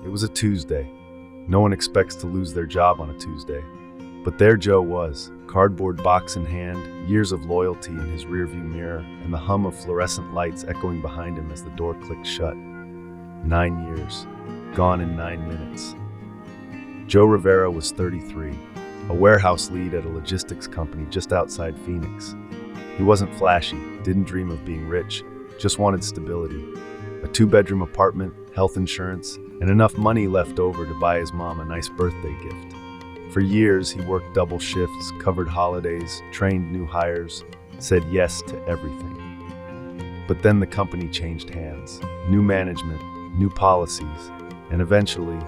It was a Tuesday. No one expects to lose their job on a Tuesday. But there Joe was, cardboard box in hand, years of loyalty in his rearview mirror, and the hum of fluorescent lights echoing behind him as the door clicked shut. 9 years, gone in 9 minutes. Joe Rivera was 33, a warehouse lead at a logistics company just outside Phoenix. He wasn't flashy, didn't dream of being rich, just wanted stability. A 2-bedroom apartment, health insurance, and enough money left over to buy his mom a nice birthday gift. For years, he worked double shifts, covered holidays, trained new hires, said yes to everything. But then the company changed hands. New management, new policies, and eventually,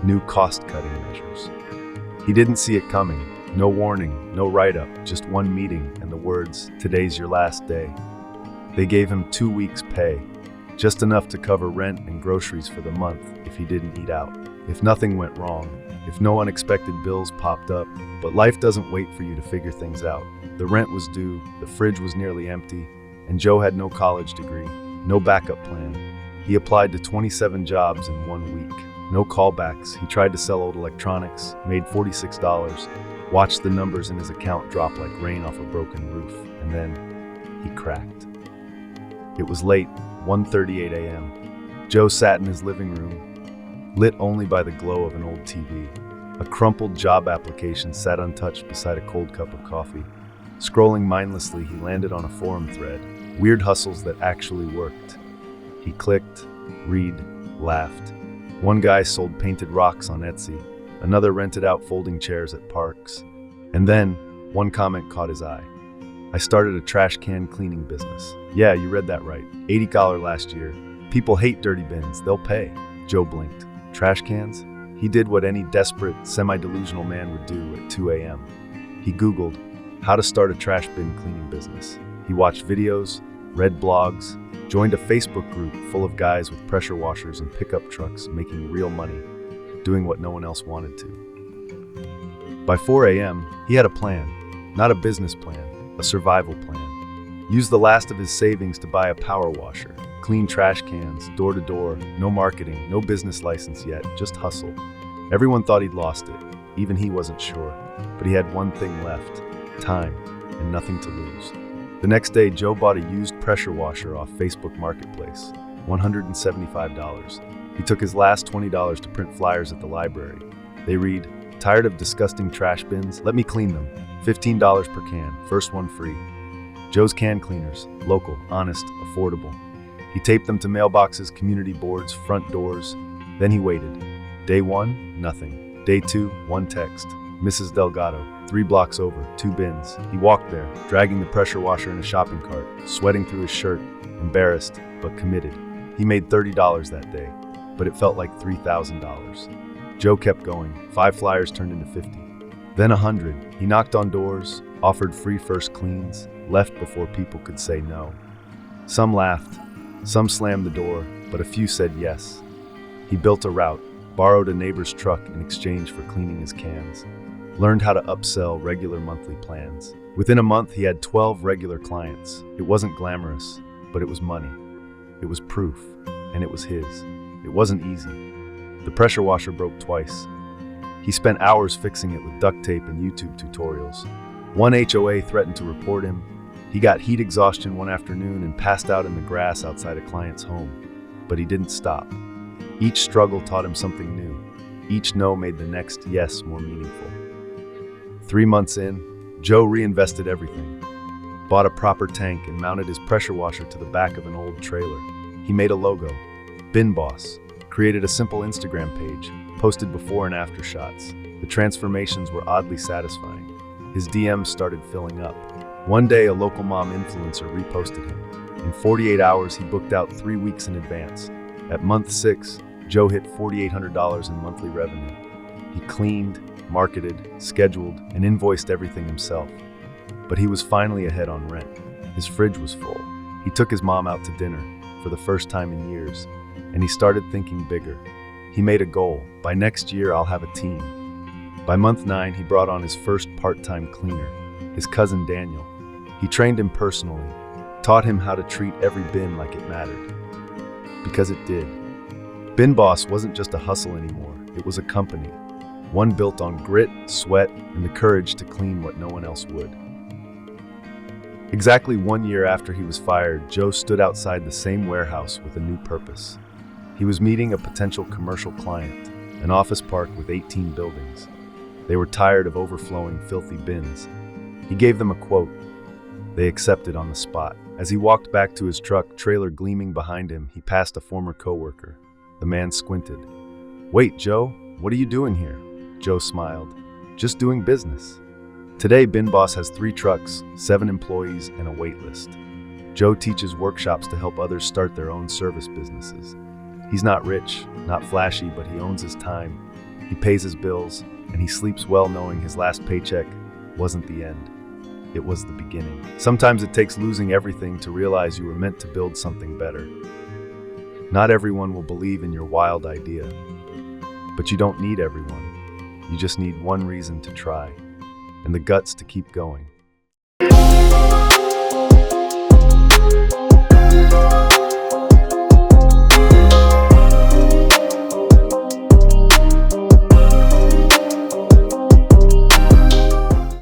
new cost-cutting measures. He didn't see it coming. No warning, no write-up, just one meeting and the words, "Today's your last day." They gave him 2 weeks' pay, just enough to cover rent and groceries for the month if he didn't eat out. If nothing went wrong, if no unexpected bills popped up, but life doesn't wait for you to figure things out. The rent was due, the fridge was nearly empty, and Joe had no college degree, no backup plan. He applied to 27 jobs in 1 week. No callbacks. He tried to sell old electronics, made $46, watched the numbers in his account drop like rain off a broken roof, and then he cracked. It was late, 1:38 a.m. Joe sat in his living room, lit only by the glow of an old TV. A crumpled job application sat untouched beside a cold cup of coffee. Scrolling mindlessly, he landed on a forum thread, weird hustles that actually worked. He clicked, read, laughed. One guy sold painted rocks on Etsy, another rented out folding chairs at parks. And then, one comment caught his eye. "I started a trash can cleaning business." "Yeah, you read that right. $80 last year. People hate dirty bins, they'll pay." Joe blinked. Trash cans? He did what any desperate, semi-delusional man would do at 2 a.m. He Googled how to start a trash bin cleaning business. He watched videos, read blogs, joined a Facebook group full of guys with pressure washers and pickup trucks making real money, doing what no one else wanted to. By 4 a.m., he had a plan, not a business plan, a survival plan. Used the last of his savings to buy a power washer, clean trash cans, door to door, no marketing, no business license yet, just hustle. Everyone thought he'd lost it, even he wasn't sure, but he had one thing left, time, and nothing to lose. The next day, Joe bought a used pressure washer off Facebook Marketplace, $175. He took his last $20 to print flyers at the library. They read, "Tired of disgusting trash bins? Let me clean them. $15 per can, first one free." Joe's Can Cleaners, local, honest, affordable. He taped them to mailboxes, community boards, front doors. Then he waited. Day 1, nothing. Day 2, 1 text. "Mrs. Delgado, 3 blocks over, 2 bins." He walked there, dragging the pressure washer in a shopping cart, sweating through his shirt, embarrassed, but committed. He made $30 that day, but it felt like $3,000. Joe kept going. 5 flyers turned into 50. Then 100. He knocked on doors, offered free first cleans, left before people could say no. Some laughed, some slammed the door, but a few said yes. He built a route, borrowed a neighbor's truck in exchange for cleaning his cans. Learned how to upsell regular monthly plans. Within a month, he had 12 regular clients. It wasn't glamorous, but it was money. It was proof, and it was his. It wasn't easy. The pressure washer broke twice. He spent hours fixing it with duct tape and YouTube tutorials. One HOA threatened to report him. He got heat exhaustion one afternoon and passed out in the grass outside a client's home. But he didn't stop. Each struggle taught him something new. Each no made the next yes more meaningful. 3 months in, Joe reinvested everything. Bought a proper tank and mounted his pressure washer to the back of an old trailer. He made a logo, Bin Boss, created a simple Instagram page, posted before and after shots. The transformations were oddly satisfying. His DMs started filling up. One day, a local mom influencer reposted him. In 48 hours, he booked out 3 weeks in advance. At month 6, Joe hit $4,800 in monthly revenue. He cleaned, marketed, scheduled, and invoiced everything himself. But he was finally ahead on rent. His fridge was full. He took his mom out to dinner, for the first time in years, and he started thinking bigger. He made a goal. By next year, I'll have a team. By month 9, he brought on his first part-time cleaner, his cousin Daniel. He trained him personally, taught him how to treat every bin like it mattered. Because it did. Bin Boss wasn't just a hustle anymore, it was a company. One built on grit, sweat, and the courage to clean what no one else would. Exactly 1 year after he was fired, Joe stood outside the same warehouse with a new purpose. He was meeting a potential commercial client, an office park with 18 buildings. They were tired of overflowing filthy bins. He gave them a quote. They accepted on the spot. As he walked back to his truck, trailer gleaming behind him, he passed a former coworker. The man squinted. "Wait, Joe, what are you doing here?" Joe smiled. "Just doing business." Today, Bin Boss has 3 trucks, 7 employees, and a wait list. Joe teaches workshops to help others start their own service businesses. He's not rich, not flashy, but he owns his time. He pays his bills, and he sleeps well knowing his last paycheck wasn't the end. It was the beginning. Sometimes it takes losing everything to realize you were meant to build something better. Not everyone will believe in your wild idea, but you don't need everyone. You just need one reason to try, and the guts to keep going.